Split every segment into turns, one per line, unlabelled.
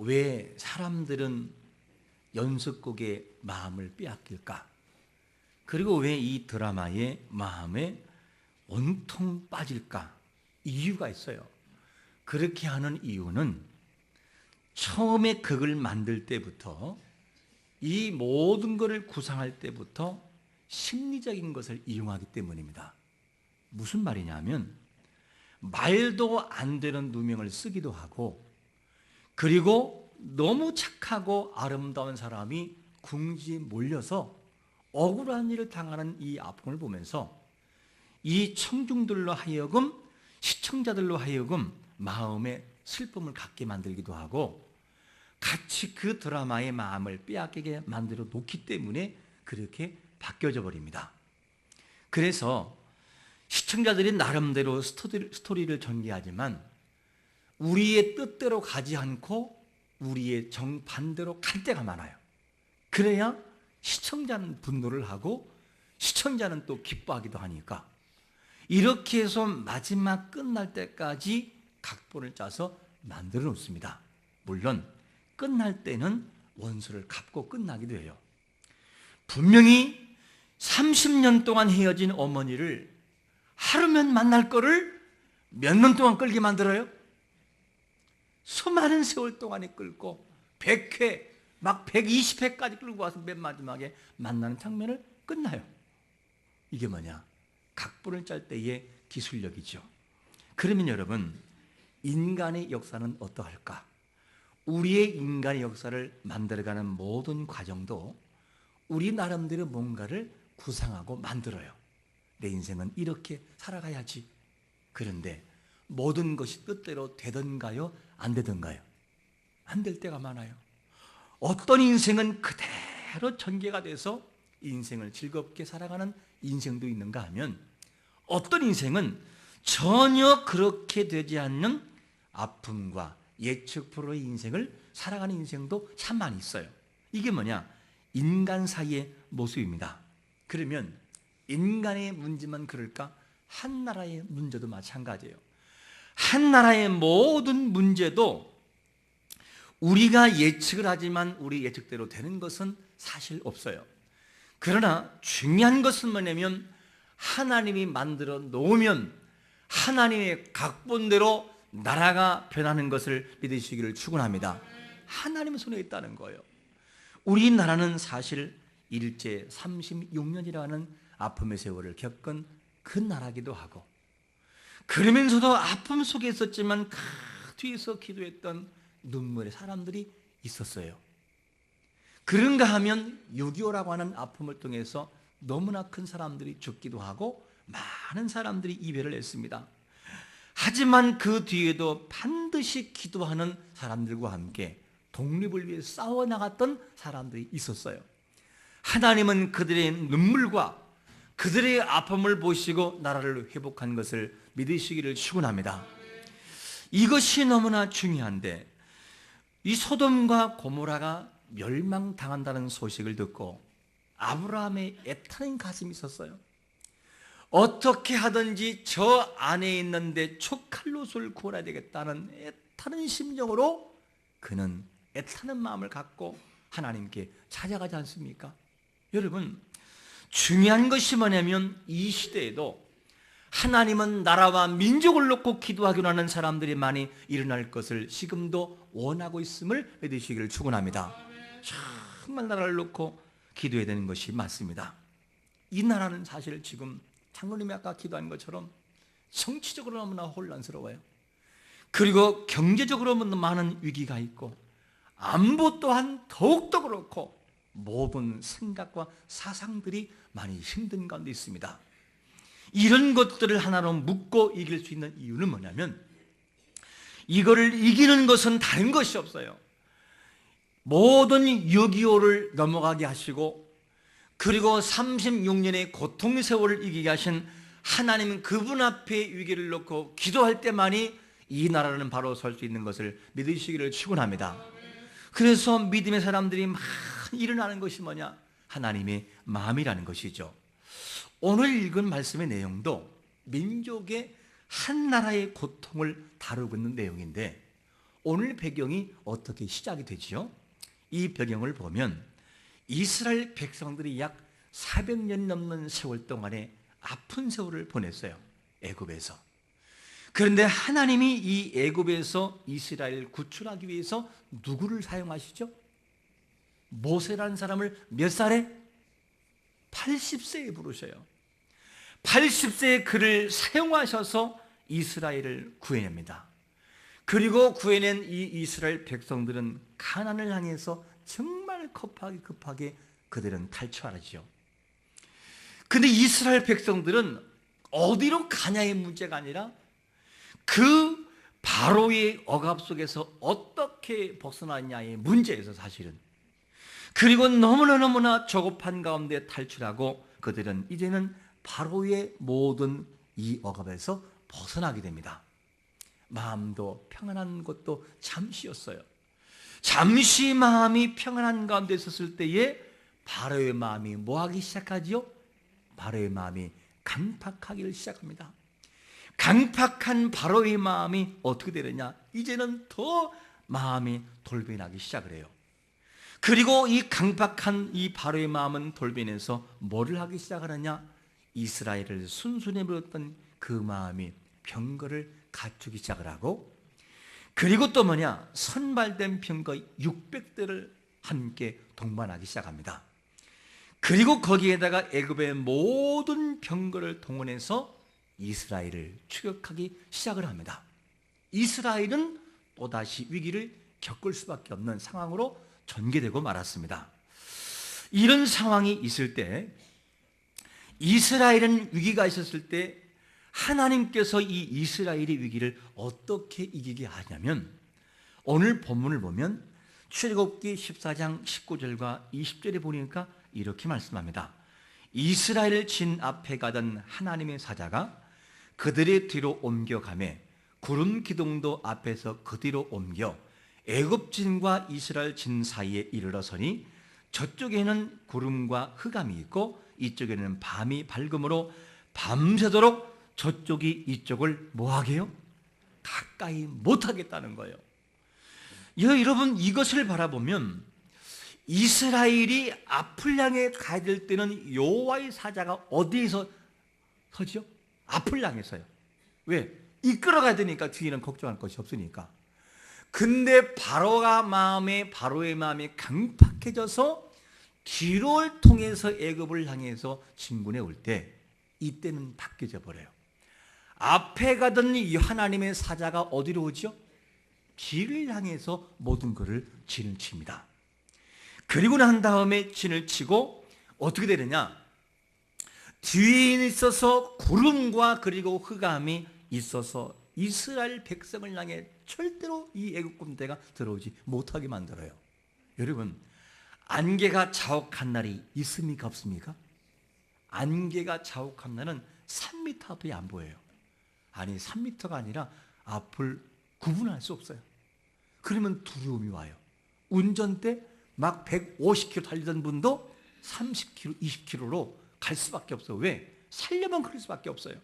왜 사람들은 연속곡의 마음을 빼앗길까? 그리고 왜 이 드라마의 마음에 온통 빠질까? 이유가 있어요. 그렇게 하는 이유는 처음에 극을 만들 때부터 이 모든 것을 구상할 때부터 심리적인 것을 이용하기 때문입니다. 무슨 말이냐면 말도 안 되는 누명을 쓰기도 하고, 그리고 너무 착하고 아름다운 사람이 궁지에 몰려서 억울한 일을 당하는 이 아픔을 보면서 이 청중들로 하여금, 시청자들로 하여금 마음에 슬픔을 갖게 만들기도 하고 같이 그 드라마의 마음을 빼앗기게 만들어 놓기 때문에 그렇게 바뀌어져 버립니다. 그래서 시청자들이 나름대로 스토리를 전개하지만 우리의 뜻대로 가지 않고 우리의 정반대로 갈 때가 많아요. 그래야 시청자는 분노를 하고 시청자는 또 기뻐하기도 하니까 이렇게 해서 마지막 끝날 때까지 각본을 짜서 만들어 놓습니다. 물론 끝날 때는 원수를 갚고 끝나기도 해요. 분명히 30년 동안 헤어진 어머니를 하루면 만날 거를 몇 년 동안 끌게 만들어요? 수많은 세월 동안에 끌고 100회, 막 120회까지 끌고 와서 맨 마지막에 만나는 장면을 끝나요. 이게 뭐냐? 각본을 짤 때의 기술력이죠. 그러면 여러분, 인간의 역사는 어떠할까? 우리의 인간의 역사를 만들어가는 모든 과정도 우리 나름대로 뭔가를 구상하고 만들어요. 내 인생은 이렇게 살아가야지. 그런데 모든 것이 뜻대로 되던가요? 안 되던가요? 안 될 때가 많아요. 어떤 인생은 그대로 전개가 돼서 인생을 즐겁게 살아가는 인생도 있는가 하면 어떤 인생은 전혀 그렇게 되지 않는 아픔과 예측 불허의 인생을 살아가는 인생도 참 많이 있어요. 이게 뭐냐? 인간 사이의 모습입니다. 그러면 인간의 문제만 그럴까? 한 나라의 문제도 마찬가지예요. 한 나라의 모든 문제도 우리가 예측을 하지만 우리 예측대로 되는 것은 사실 없어요. 그러나 중요한 것은 뭐냐면 하나님이 만들어 놓으면 하나님의 각본대로 나라가 변하는 것을 믿으시기를 축원합니다. 하나님의 손에 있다는 거예요. 우리나라는 사실 일제 36년이라는 아픔의 세월을 겪은 그 나라기도 하고, 그러면서도 아픔 속에 있었지만 그 뒤에서 기도했던 눈물의 사람들이 있었어요. 그런가 하면 6.25라고 하는 아픔을 통해서 너무나 큰 사람들이 죽기도 하고 많은 사람들이 이별을 했습니다. 하지만 그 뒤에도 반드시 기도하는 사람들과 함께 독립을 위해 싸워나갔던 사람들이 있었어요. 하나님은 그들의 눈물과 그들의 아픔을 보시고 나라를 회복한 것을 믿으시기를 축원합니다. 이것이 너무나 중요한데, 이 소돔과 고모라가 멸망당한다는 소식을 듣고 아브라함의 애타는 가슴이 있었어요. 어떻게 하든지 저 안에 있는데 촉칼롯을 구원해야 되겠다는 애타는 심정으로 그는 애타는 마음을 갖고 하나님께 찾아가지 않습니까? 여러분, 중요한 것이 뭐냐면 이 시대에도 하나님은 나라와 민족을 놓고 기도하기로 하는 사람들이 많이 일어날 것을 지금도 원하고 있음을 믿으시기를 축원합니다. 정말 나라를 놓고 기도해야 되는 것이 맞습니다. 이 나라는 사실 지금 장로님이 아까 기도한 것처럼 정치적으로 너무나 혼란스러워요. 그리고 경제적으로 많은 위기가 있고 안보 또한 더욱더 그렇고 모든 생각과 사상들이 많이 힘든 가운데 있습니다. 이런 것들을 하나로 묶고 이길 수 있는 이유는 뭐냐면 이거를 이기는 것은 다른 것이 없어요. 모든 6.25를 넘어가게 하시고 그리고 36년의 고통의 세월을 이기게 하신 하나님은 그분 앞에 위기를 놓고 기도할 때만이 이 나라는 바로 설 수 있는 것을 믿으시기를 축원합니다. 그래서 믿음의 사람들이 막 일어나는 것이 뭐냐? 하나님의 마음이라는 것이죠. 오늘 읽은 말씀의 내용도 민족의 한 나라의 고통을 다루고 있는 내용인데 오늘 배경이 어떻게 시작이 되지요? 이 배경을 보면 이스라엘 백성들이 약 400년 넘는 세월 동안에 아픈 세월을 보냈어요. 애굽에서. 그런데 하나님이 이 애굽에서 이스라엘을 구출하기 위해서 누구를 사용하시죠? 모세라는 사람을 몇 살에? 80세에 부르셔요. 80세에 그를 사용하셔서 이스라엘을 구해냅니다. 그리고 구해낸 이 이스라엘 백성들은 가나안을 향해서 정말 급하게 그들은 탈출하죠. 근데 이스라엘 백성들은 어디로 가냐의 문제가 아니라 그 바로의 억압 속에서 어떻게 벗어나냐의 문제에서 사실은. 그리고 너무나 조급한 가운데 탈출하고 그들은 이제는 바로의 모든 이 억압에서 벗어나게 됩니다. 마음도 평안한 것도 잠시였어요. 잠시 마음이 평안한 가운데 있었을 때에 바로의 마음이 뭐하기 시작하지요? 바로의 마음이 강팍하기를 시작합니다. 강팍한 바로의 마음이 어떻게 되느냐? 이제는 더 마음이 돌변하기 시작을 해요. 그리고 이 강팍한 이 바로의 마음은 돌변해서 뭐를 하기 시작하느냐? 이스라엘을 순순히 물었던 그 마음이 병거를 갖추기 시작을 하고, 그리고 또 뭐냐? 선발된 병거 600대를 함께 동반하기 시작합니다. 그리고 거기에다가 애굽의 모든 병거를 동원해서 이스라엘을 추격하기 시작을 합니다. 이스라엘은 또다시 위기를 겪을 수밖에 없는 상황으로 전개되고 말았습니다. 이런 상황이 있을 때, 이스라엘은 위기가 있었을 때 하나님께서 이 이스라엘의 위기를 어떻게 이기게 하냐면, 오늘 본문을 보면 출애굽기 14장 19절과 20절에 보니까 이렇게 말씀합니다. 이스라엘 진 앞에 가던 하나님의 사자가 그들의 뒤로 옮겨가매 구름 기둥도 앞에서 그 뒤로 옮겨 애굽 진과 이스라엘 진 사이에 이르러서니 저쪽에는 구름과 흑암이 있고 이쪽에는 밤이 밝음으로 밤새도록 저쪽이 이쪽을 뭐하게요? 가까이 못하겠다는 거예요. 여러분, 이것을 바라보면 이스라엘이 앞을 향해 가야 될 때는 여호와의 사자가 어디에서 서죠? 앞을 향해서요. 왜? 이끌어가야 되니까 뒤에는 걱정할 것이 없으니까. 근데 바로의 마음이 강팍해져서 뒤를 통해서 애굽을 향해서 진군해 올 때, 이때는 바뀌어져 버려요. 앞에 가던 이 하나님의 사자가 어디로 오죠? 뒤를 향해서 모든 것을 진을 칩니다. 그리고 난 다음에 진을 치고 어떻게 되느냐? 뒤에 있어서 구름과 그리고 흑암이 있어서 이스라엘 백성을 향해 절대로 이 애국 군대가 들어오지 못하게 만들어요. 여러분, 안개가 자욱한 날이 있습니까? 없습니까? 안개가 자욱한 날은 3m 앞이 안 보여요. 아니, 3m가 아니라 앞을 구분할 수 없어요. 그러면 두려움이 와요. 운전대 막 150km 달리던 분도 30km, 20km로 갈 수밖에 없어요. 왜? 살려면 그럴 수밖에 없어요.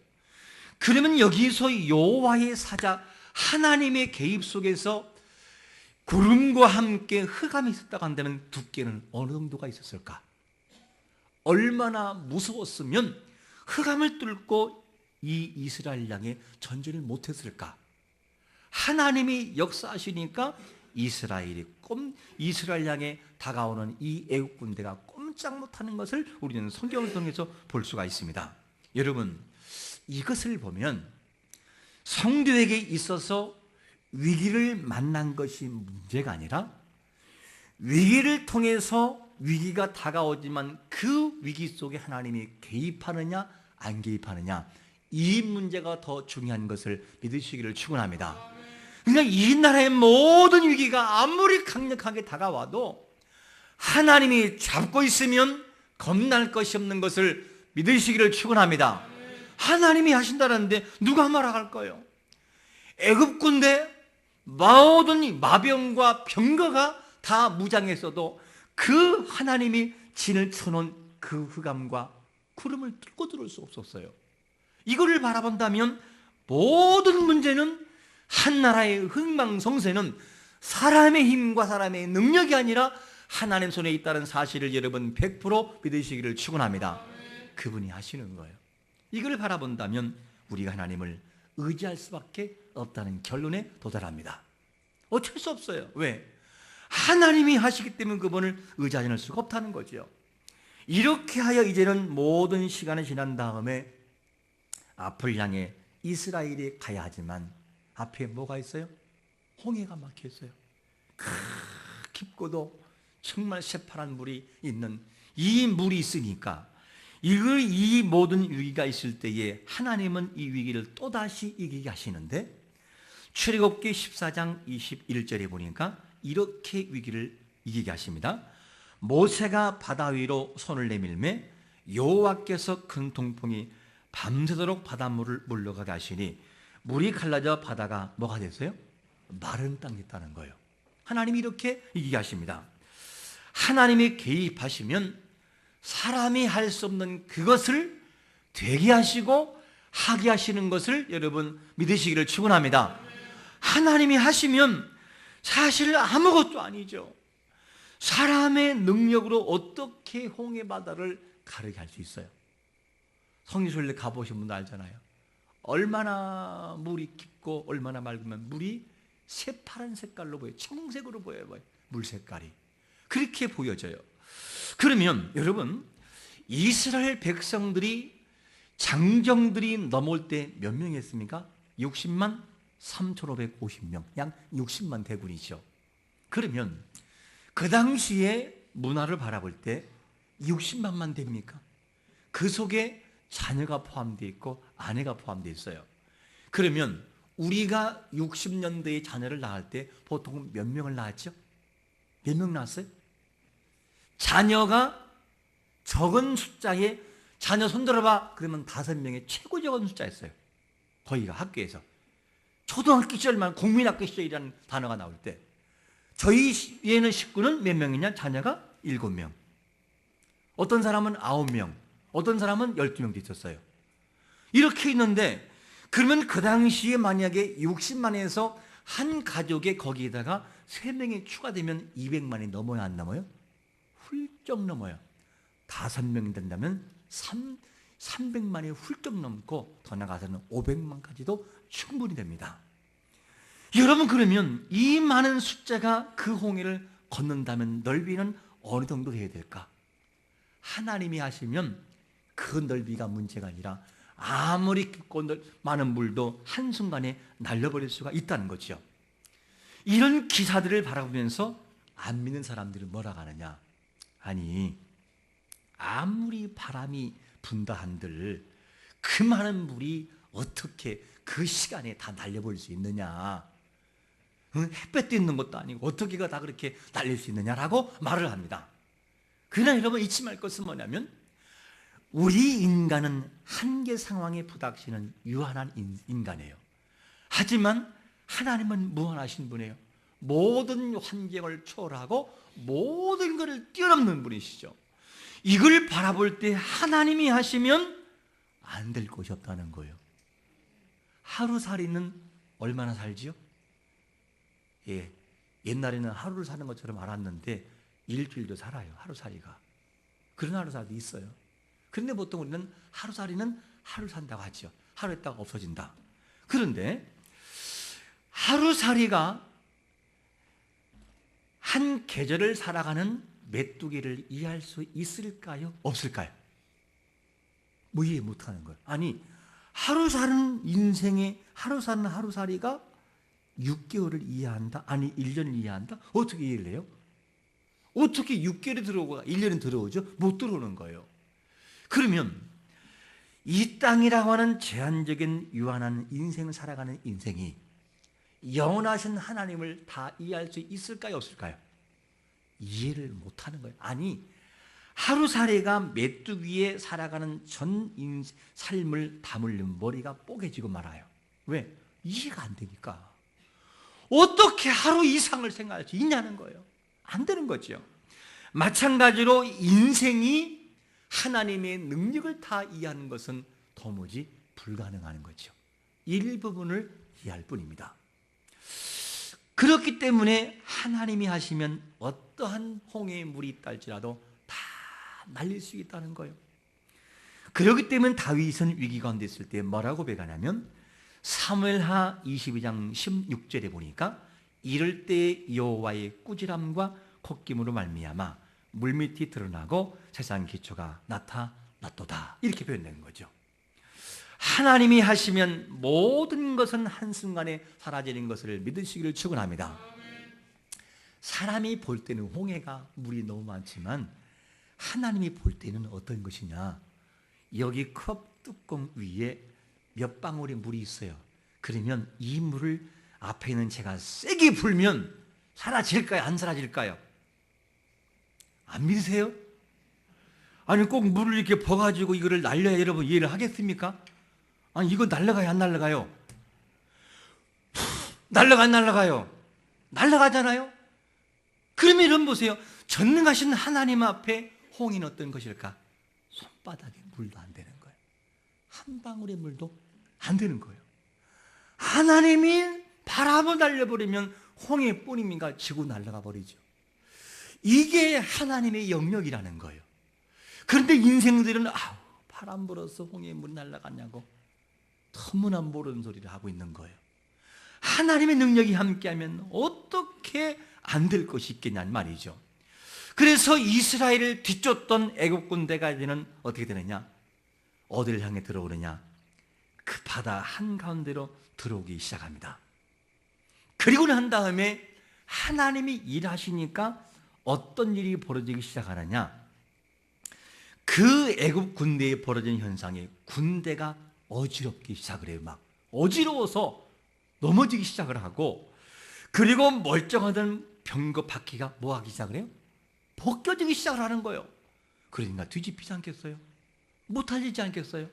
그러면 여기서 여호와의 사자 하나님의 개입 속에서 구름과 함께 흑암이 있었다고 한다면 두께는 어느 정도가 있었을까? 얼마나 무서웠으면 흑암을 뚫고 이 이스라엘 향해 전진을 못했을까? 하나님이 역사하시니까 이스라엘 향해 다가오는 이 애국 군대가 꼼짝 못하는 것을 우리는 성경을 통해서 볼 수가 있습니다. 여러분, 이것을 보면 성도에게 있어서 위기를 만난 것이 문제가 아니라 위기를 통해서 위기가 다가오지만 그 위기 속에 하나님이 개입하느냐 안 개입하느냐, 이 문제가 더 중요한 것을 믿으시기를 축원합니다. 그러니까 이 나라의 모든 위기가 아무리 강력하게 다가와도 하나님이 잡고 있으면 겁날 것이 없는 것을 믿으시기를 축원합니다. 하나님이 하신다는데 누가 말할 거예요? 애굽 군대 모든 마병과 병거가 다 무장했어도 그 하나님이 진을 쳐놓은 그 흑암과 구름을 뚫고 들어올 수 없었어요. 이거를 바라본다면 모든 문제는 한 나라의 흥망성쇠는 사람의 힘과 사람의 능력이 아니라 하나님 손에 있다는 사실을 여러분 100% 믿으시기를 축원합니다. 그분이 하시는 거예요. 이걸 바라본다면 우리가 하나님을 의지할 수밖에 없다는 결론에 도달합니다. 어쩔 수 없어요. 왜? 하나님이 하시기 때문에 그분을 의지하지 않을 수가 없다는 거죠. 이렇게 하여 이제는 모든 시간이 지난 다음에 앞을 향해 이스라엘이 가야 하지만 앞에 뭐가 있어요? 홍해가 막혀 있어요. 깊고도 정말 새파란 물이 있는 이 물이 있으니까 이 모든 위기가 있을 때에 하나님은 이 위기를 또다시 이기게 하시는데 출애굽기 14장 21절에 보니까 이렇게 위기를 이기게 하십니다. 모세가 바다 위로 손을 내밀매 여호와께서 큰 동풍이 밤새도록 바닷물을 물러가게 하시니 물이 갈라져 바다가 뭐가 됐어요? 마른 땅이 있다는 거예요. 하나님이 이렇게 이기게 하십니다. 하나님이 개입하시면 사람이 할 수 없는 그것을 되게 하시고 하게 하시는 것을 여러분 믿으시기를 축원합니다. 하나님이 하시면 사실 아무것도 아니죠. 사람의 능력으로 어떻게 홍해 바다를 가르게 할 수 있어요? 성지순례 가보신 분도 알잖아요. 얼마나 물이 깊고 얼마나 맑으면 물이 새파란 색깔로 보여요. 청색으로 보여요. 물 색깔이 그렇게 보여져요. 그러면 여러분 이스라엘 백성들이 장정들이 넘어올 때 몇 명이었습니까? 60만 3,550명, 약 60만 대군이죠. 그러면 그 당시에 문화를 바라볼 때 60만만 됩니까? 그 속에 자녀가 포함되어 있고 아내가 포함되어 있어요. 그러면 우리가 60년대에 자녀를 낳을 때 보통 몇 명을 낳았죠? 몇 명 낳았어요? 자녀가 적은 숫자에 자녀 손들어봐 그러면 5명의 최고 적은 숫자였어요. 거기가 학교에서 초등학교 시절만 국민학교 시절이라는 단어가 나올 때 저희 얘는 식구는 몇 명이냐? 자녀가 7명. 어떤 사람은 9명, 어떤 사람은 12명도 있었어요. 이렇게 있는데 그러면 그 당시에 만약에 60만에서 한 가족에 거기에다가 3명이 추가되면 200만이 넘어야 안 넘어요? 훌쩍 넘어요. 5명이 된다면 300만이 훌쩍 넘고 더 나가서는 500만까지도 충분히 됩니다. 여러분 그러면 이 많은 숫자가 그 홍해를 걷는다면 넓이는 어느 정도 돼야 될까? 하나님이 하시면 그 넓이가 문제가 아니라 아무리 깊고 많은 물도 한순간에 날려버릴 수가 있다는 거죠. 이런 기사들을 바라보면서 안 믿는 사람들은 뭐라 하느냐? 아니 아무리 바람이 분다 한들 그 많은 물이 어떻게 그 시간에 다 날려버릴 수 있느냐? 햇볕도 있는 것도 아니고 어떻게가 다 그렇게 날릴 수 있느냐라고 말을 합니다. 그러나 여러분 잊지 말 것은 뭐냐면 우리 인간은 한계 상황에 부닥치는 유한한 인간이에요. 하지만 하나님은 무한하신 분이에요. 모든 환경을 초월하고 모든 것을 뛰어넘는 분이시죠. 이걸 바라볼 때 하나님이 하시면 안 될 것이 없다는 거예요. 하루살이는 얼마나 살지요? 예, 옛날에는 하루를 사는 것처럼 알았는데 일주일도 살아요. 하루살이가. 그런 하루살이도 있어요. 그런데 보통 우리는 하루살이는 하루 산다고 하죠. 하루 있다가 없어진다. 그런데 하루살이가 한 계절을 살아가는 메뚜기를 이해할 수 있을까요? 없을까요? 뭐 이해 못하는 거예요. 아니 하루 사는 인생에 하루 사는 하루살이가 6개월을 이해한다? 아니 1년을 이해한다? 어떻게 이해를 해요? 어떻게 6개월이 들어오고 1년이 들어오죠? 못 들어오는 거예요. 그러면 이 땅이라고 하는 제한적인 유한한 인생을 살아가는 인생이 영원하신 하나님을 다 이해할 수 있을까요? 없을까요? 이해를 못하는 거예요. 아니 하루살이가 메뚜기에 살아가는 전 삶을 담으려면 머리가 뽀개지고 말아요. 왜? 이해가 안 되니까. 어떻게 하루 이상을 생각할 수 있냐는 거예요. 안 되는 거죠. 마찬가지로 인생이 하나님의 능력을 다 이해하는 것은 도무지 불가능한 거죠. 일부분을 이해할 뿐입니다. 그렇기 때문에 하나님이 하시면 어떠한 홍해의 물이 있다 할지라도 다 날릴 수 있다는 거예요. 그렇기 때문에 다윗은 위기 가운데 있을 때 뭐라고 고백하냐면 사무엘하 22장 16절에 보니까 이럴 때 여호와의 꾸지람과 콧김으로 말미암아 물밑이 드러나고 세상 기초가 나타났도다, 이렇게 표현되는 거죠. 하나님이 하시면 모든 것은 한순간에 사라지는 것을 믿으시기를 축원합니다. 사람이 볼 때는 홍해가 물이 너무 많지만 하나님이 볼 때는 어떤 것이냐, 여기 컵 뚜껑 위에 몇 방울의 물이 있어요. 그러면 이 물을 앞에 있는 제가 세게 불면 사라질까요? 안 사라질까요? 안 믿으세요? 아니 꼭 물을 이렇게 버가지고 이거를 날려야 여러분 이해를 하겠습니까? 아니 이거 날라가요? 안 날라가요? 날라가 안 날라가요? 날라가잖아요? 그러면 여러분 보세요. 전능하신 하나님 앞에 홍해는 어떤 것일까? 손바닥에 물도 안 되는 거예요. 한 방울의 물도 안 되는 거예요. 하나님이 바람을 날려버리면 홍해뿐입니까? 지고 날아가 버리죠. 이게 하나님의 영역이라는 거예요. 그런데 인생들은 바람 불어서 홍해에 물 날아갔냐고 너무나 모르는 소리를 하고 있는 거예요. 하나님의 능력이 함께하면 어떻게 안 될 것이 있겠냐는 말이죠. 그래서 이스라엘을 뒤쫓던 애국 군대가 이제는 어떻게 되느냐? 어디를 향해 들어오느냐? 그 바다 한가운데로 들어오기 시작합니다. 그리고 난 다음에 하나님이 일하시니까 어떤 일이 벌어지기 시작하느냐? 그 애국 군대에 벌어진 현상에 군대가 어지럽기 시작을 해요. 막 어지러워서 넘어지기 시작을 하고, 그리고 멀쩡하던 병거 바퀴가 뭐 하기 시작을 해요? 벗겨지기 시작을 하는 거예요. 그러니까 뒤집히지 않겠어요? 못 달리지 않겠어요?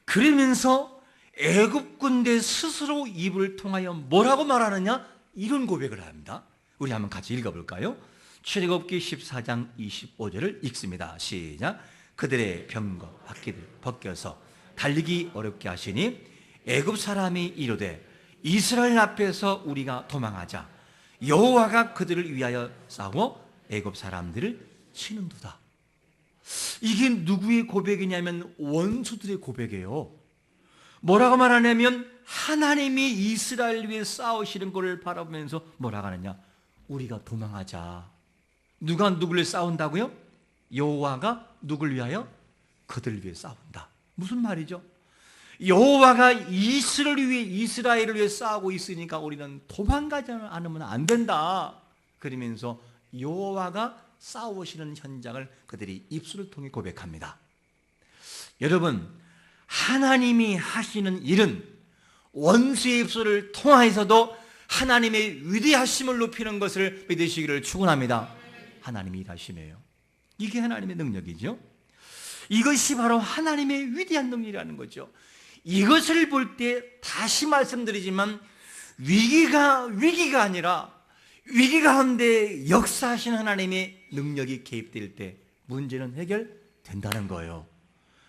그러면서 애굽 군대 스스로 입을 통하여 뭐라고 말하느냐? 이런 고백을 합니다. 우리 한번 같이 읽어볼까요? 출애굽기 14장 25절을 읽습니다. 시작. 그들의 병거 바퀴를 벗겨서 달리기 어렵게 하시니 애굽 사람이 이르되 이스라엘 앞에서 우리가 도망하자. 여호와가 그들을 위하여 싸워 애굽 사람들을 치는도다. 이게 누구의 고백이냐면 원수들의 고백이에요. 뭐라고 말하냐면 하나님이 이스라엘 위해 싸우시는 것을 바라보면서 뭐라고 하느냐? 우리가 도망하자. 누가 누구를 싸운다고요? 여호와가 누구를 위하여? 그들을 위해 싸운다. 무슨 말이죠? 여호와가 이스라엘을 위해 싸우고 있으니까 우리는 도망가지 않으면 안 된다. 그러면서 여호와가 싸우시는 현장을 그들이 입술을 통해 고백합니다. 여러분, 하나님이 하시는 일은 원수의 입술을 통하여서도 하나님의 위대하심을 높이는 것을 믿으시기를 축원합니다. 하나님이 일하시네요. 이게 하나님의 능력이죠. 이것이 바로 하나님의 위대한 능력이라는 거죠. 이것을 볼 때 다시 말씀드리지만 위기가 아니라 위기 가운데 역사하신 하나님의 능력이 개입될 때 문제는 해결된다는 거예요.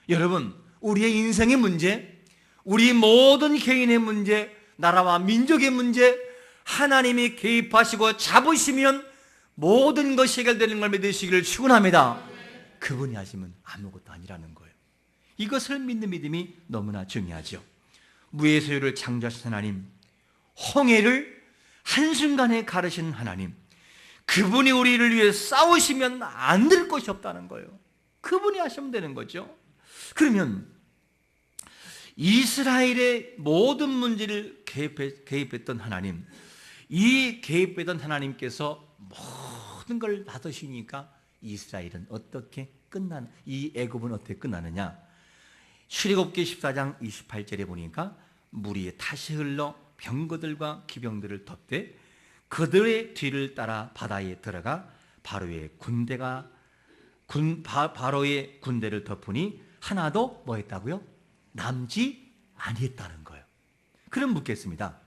여러분, 우리의 인생의 문제, 우리 모든 개인의 문제, 나라와 민족의 문제, 하나님이 개입하시고 잡으시면 모든 것이 해결되는 걸 믿으시기를 축원합니다. 그분이 하시면 아무것도 아니라는 거예요. 이것을 믿는 믿음이 너무나 중요하죠. 무에서유를 창조하신 하나님, 홍해를 한순간에 가르신 하나님, 그분이 우리를 위해 싸우시면 안 될 것이 없다는 거예요. 그분이 하시면 되는 거죠. 그러면 이스라엘의 모든 문제를 개입했던 하나님, 이 개입했던 하나님께서 모든 걸 놔두시니까 이스라엘은 어떻게 이 애굽은 어떻게 끝나느냐? 출애굽기 14장 28절에 보니까 물이 다시 흘러 병거들과 기병들을 덮되 그들의 뒤를 따라 바다에 들어가 바로의 군대를 덮으니 하나도 뭐 했다고요? 남지 아니했다는 거예요. 그럼 묻겠습니다.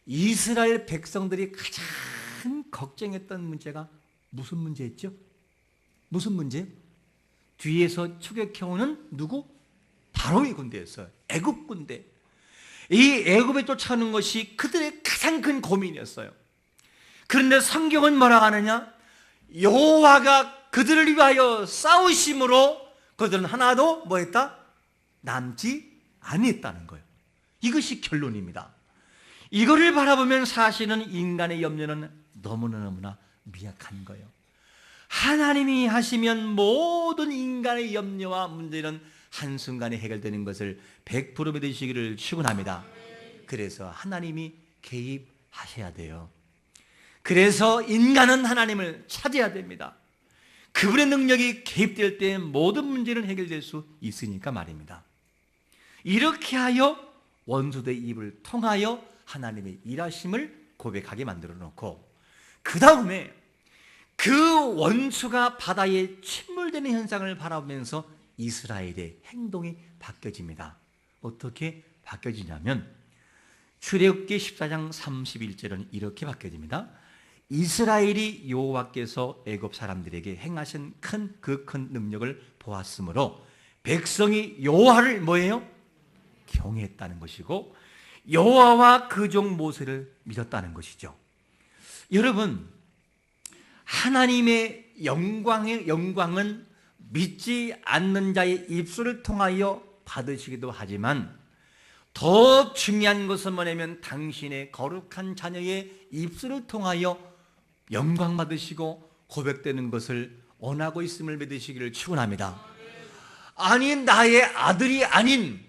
이스라엘 백성들이 가장 걱정했던 문제가 무슨 문제였죠? 무슨 문제? 뒤에서 추격해오는 누구? 바로의 군대였어요. 애굽 군대. 이 애굽에 쫓아오는 것이 그들의 가장 큰 고민이었어요. 그런데 성경은 뭐라고 하느냐? 여호와가 그들을 위하여 싸우심으로 그들은 하나도 뭐했다? 남지 아니했다는 거예요. 이것이 결론입니다. 이거를 바라보면 사실은 인간의 염려는 너무나 미약한 거예요. 하나님이 하시면 모든 인간의 염려와 문제는 한순간에 해결되는 것을 100% 믿으시기를 축원합니다. 그래서 하나님이 개입하셔야 돼요. 그래서 인간은 하나님을 찾아야 됩니다. 그분의 능력이 개입될 때 모든 문제는 해결될 수 있으니까 말입니다. 이렇게 하여 원수들의 입을 통하여 하나님의 일하심을 고백하게 만들어 놓고, 그 다음에 그 원수가 바다에 침몰되는 현상을 바라보면서 이스라엘의 행동이 바뀌어집니다. 어떻게 바뀌어지냐면 출애굽기 14장 31절은 이렇게 바뀌어집니다. 이스라엘이 여호와께서 애굽 사람들에게 행하신 큰 능력을 보았으므로 백성이 여호와를 뭐예요? 경외했다는 것이고 여호와와 그 종 모세를 믿었다는 것이죠. 여러분, 하나님의 영광은 믿지 않는 자의 입술을 통하여 받으시기도 하지만 더 중요한 것은 뭐냐면 당신의 거룩한 자녀의 입술을 통하여 영광 받으시고 고백되는 것을 원하고 있음을 믿으시기를 축원합니다. 아니, 나의 아들이 아닌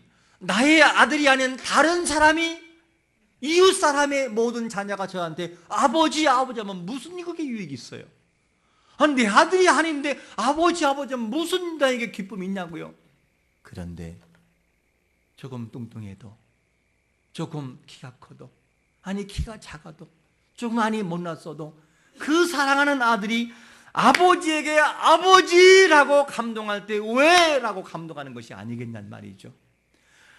다른 사람이, 이웃 사람의 모든 자녀가 저한테 아버지 하면 무슨 그게 유익이 있어요? 내 아들이 아닌데 아버지 하면 무슨 나에게 기쁨이 있냐고요? 그런데 조금 뚱뚱해도, 조금 키가 커도, 키가 작아도, 조금 못났어도 그 사랑하는 아들이 아버지에게 아버지라고 감동할 때 왜? 라고 감동하는 것이 아니겠냐는 말이죠.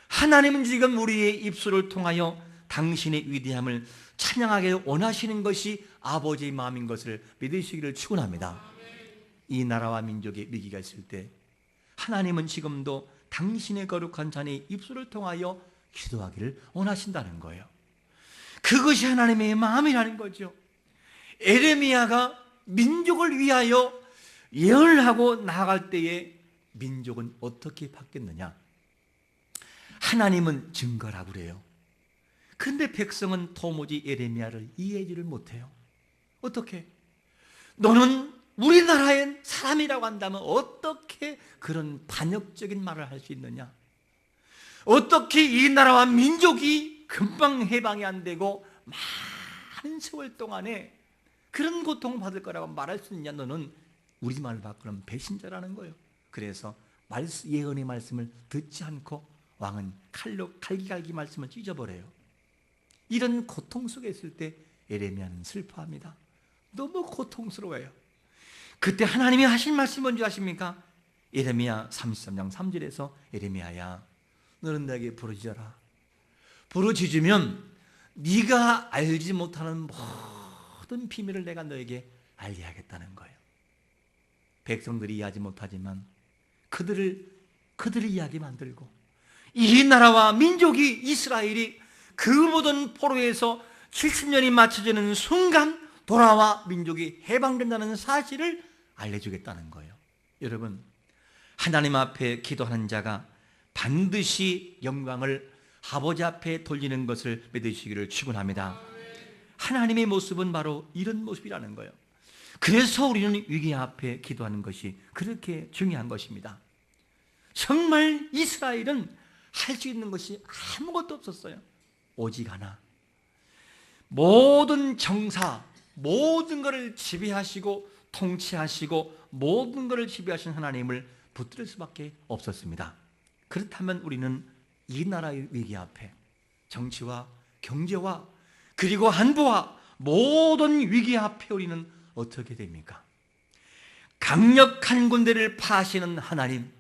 하나님은 지금 우리의 입술을 통하여 당신의 위대함을 찬양하게 원하시는 것이 아버지의 마음인 것을 믿으시기를 축원합니다. 이 나라와 민족의 위기가 있을 때 하나님은 지금도 당신의 거룩한 자녀의 입술을 통하여 기도하기를 원하신다는 거예요. 그것이 하나님의 마음이라는 거죠. 에레미야가 민족을 위하여 예언을 하고 나아갈 때에 민족은 어떻게 바뀌었느냐? 하나님은 증거라고 그래요. 그런데 백성은 도무지 에레미야를 이해하지를 못해요. 어떻게? 너는 우리나라의 사람이라고 한다면 어떻게 그런 반역적인 말을 할 수 있느냐? 어떻게 이 나라와 민족이 금방 해방이 안 되고 많은 세월 동안에 그런 고통을 받을 거라고 말할 수 있냐? 너는 우리말 바꾸는 배신자라는 거예요. 그래서 예언의 말씀을 듣지 않고 왕은 칼로 갈기갈기 말씀을 찢어버려요. 이런 고통 속에 있을 때 에레미야는 슬퍼합니다. 너무 고통스러워요. 그때 하나님이 하신 말씀이 뭔지 아십니까? 에레미야 33장 3절에서 에레미야야, 너는 내게 부르짖어라. 부르짖으면 네가 알지 못하는 모든 비밀을 내가 너에게 알게 하겠다는 거예요. 백성들이 이해하지 못하지만 그들을 이해하게 만들고, 이 나라와 민족이, 이스라엘이 그 모든 포로에서 70년이 맞춰지는 순간 돌아와 민족이 해방된다는 사실을 알려주겠다는 거예요. 여러분, 하나님 앞에 기도하는 자가 반드시 영광을 아버지 앞에 돌리는 것을 믿으시기를 축원합니다. 하나님의 모습은 바로 이런 모습이라는 거예요. 그래서 우리는 위기 앞에 기도하는 것이 그렇게 중요한 것입니다. 정말 이스라엘은 할 수 있는 것이 아무것도 없었어요. 오직 하나, 모든 정사, 모든 것을 지배하시고 통치하시고 모든 것을 지배하신 하나님을 붙들 수밖에 없었습니다. 그렇다면 우리는 이 나라의 위기 앞에 정치와 경제와 그리고 안보와 모든 위기 앞에 우리는 어떻게 됩니까? 강력한 군대를 파하시는 하나님,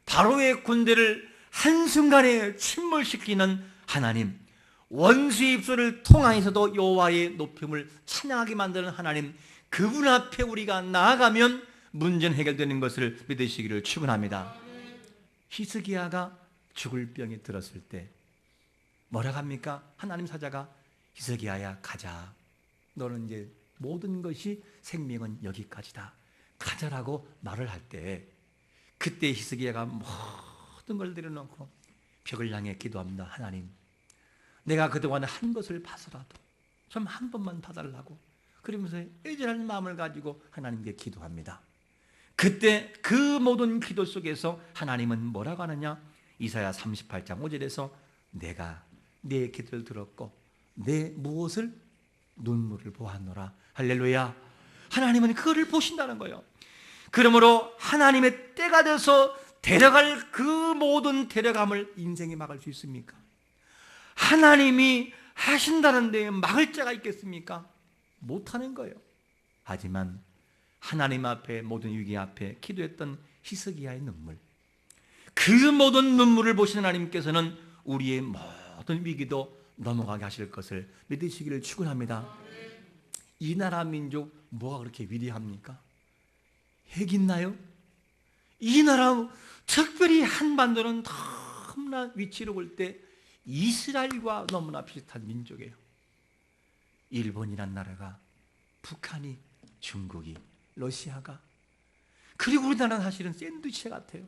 바로의 군대를 한순간에 침몰시키는 하나님, 원수의 입술을 통하여서도 여호와의 높임을 찬양하게 만드는 하나님, 그분 앞에 우리가 나아가면 문제는 해결되는 것을 믿으시기를 축원합니다. 히스기야가 죽을 병이 들었을 때 뭐라고 합니까? 하나님 사자가 히스기야야 가자, 너는 이제 모든 것이 생명은 여기까지다. 가자라고 말을 할 때 그때 히스기야가 모든 걸 내려놓고 벽을 향해 기도합니다. 하나님, 내가 그동안 한 것을 봐서라도 좀 한 번만 봐달라고 그러면서 애절한 마음을 가지고 하나님께 기도합니다. 그때 그 모든 기도 속에서 하나님은 뭐라고 하느냐? 이사야 38장 5절에서 내가 내 기도를 들었고 내 무엇을? 눈물을 보았노라. 할렐루야. 하나님은 그거를 보신다는 거예요. 그러므로 하나님의 때가 돼서 데려갈 그 모든 데려감을 인생에 막을 수 있습니까? 하나님이 하신다는 데에 막을 자가 있겠습니까? 못하는 거예요. 하지만 하나님 앞에 모든 위기 앞에 기도했던 히스기야의 눈물, 그 모든 눈물을 보시는 하나님께서는 우리의 모든 위기도 넘어가게 하실 것을 믿으시기를 축원합니다. 이 나라 민족 뭐가 그렇게 위대합니까? 핵 있나요? 이 나라 특별히 한반도는 너무나 위치로 볼 때 이스라엘과 너무나 비슷한 민족이에요. 일본이란 나라가, 북한이, 중국이, 러시아가, 그리고 우리나라는 사실은 샌드위치 같아요.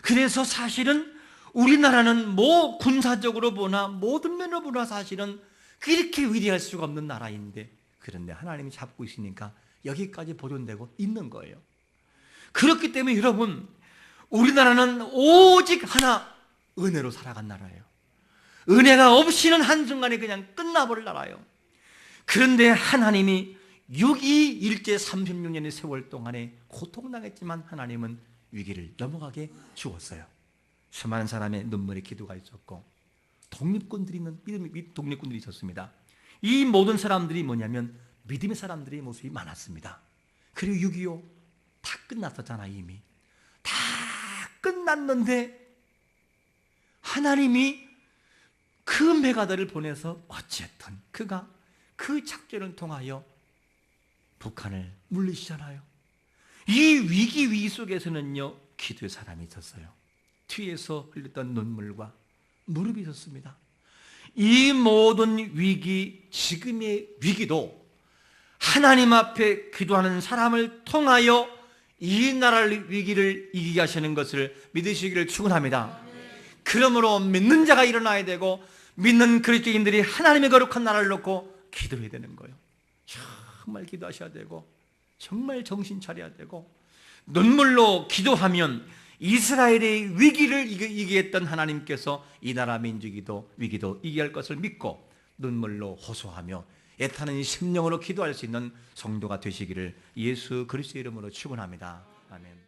그래서 사실은 우리나라는 뭐 군사적으로 보나 모든 면으로 보나 사실은 그렇게 위대할 수가 없는 나라인데, 그런데 하나님이 잡고 있으니까 여기까지 보존되고 있는 거예요. 그렇기 때문에 여러분, 우리나라는 오직 하나 은혜로 살아간 나라예요. 은혜가 없이는 한순간에 그냥 끝나버릴 나라예요. 그런데 하나님이 6.2 일제 36년의 세월 동안에 고통당했지만 하나님은 위기를 넘어가게 주었어요. 수많은 사람의 눈물의 기도가 있었고 독립군들이 있었습니다. 이 모든 사람들이 뭐냐면 믿음의 사람들의 모습이 많았습니다. 그리고 6.25 다 끝났었잖아. 이미 다 끝났는데 하나님이 그 메가더를 보내서 어쨌든 그가 그 작전을 통하여 북한을 물리시잖아요. 이 위기 속에서는요, 기도의 사람이 있었어요. 뒤에서 흘렸던 눈물과 무릎이 있었습니다. 이 모든 위기, 지금의 위기도 하나님 앞에 기도하는 사람을 통하여 이 나라의 위기를 이기게 하시는 것을 믿으시기를 축원합니다. 그러므로 믿는 자가 일어나야 되고 믿는 그리스도인들이 하나님의 거룩한 나라를 놓고 기도해야 되는 거예요. 정말 기도하셔야 되고 정말 정신 차려야 되고, 눈물로 기도하면 이스라엘의 위기를 이기게 했던 하나님께서 이 나라 민족이도 위기도 이기게 할 것을 믿고 눈물로 호소하며 애타는 심령으로 기도할 수 있는 성도가 되시기를 예수 그리스도의 이름으로 축원합니다. 아멘.